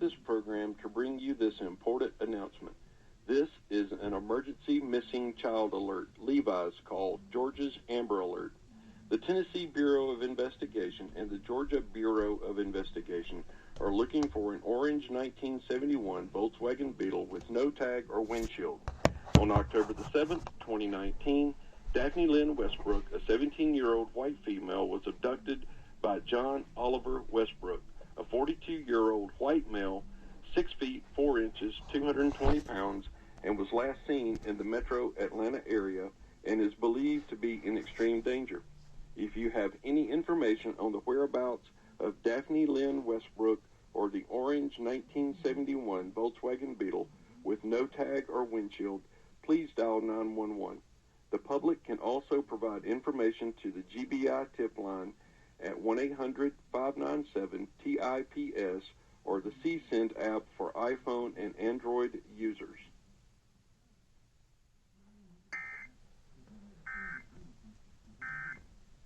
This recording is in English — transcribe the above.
this program to bring you this important announcement. This is an emergency missing child alert, Levi's call, Georgia's Amber Alert. The Tennessee Bureau of Investigation and the Georgia Bureau of Investigation are looking for an orange 1971 Volkswagen Beetle with no tag or windshield. On October the 7th, 2019, Daphne Lynn Westbrook, a 17-year-old white female, was abducted by John Oliver Westbrook, a 42-year-old white male, 6 feet 4 inches, 220 pounds, and was last seen in the metro Atlanta area and is believed to be in extreme danger. If you have any information on the whereabouts of Daphne Lynn Westbrook or the orange 1971 Volkswagen Beetle with no tag or windshield, please dial 911. The public can also provide information to the GBI tip line at 1-800-597-TIPS or the CSend app for iPhone and Android users.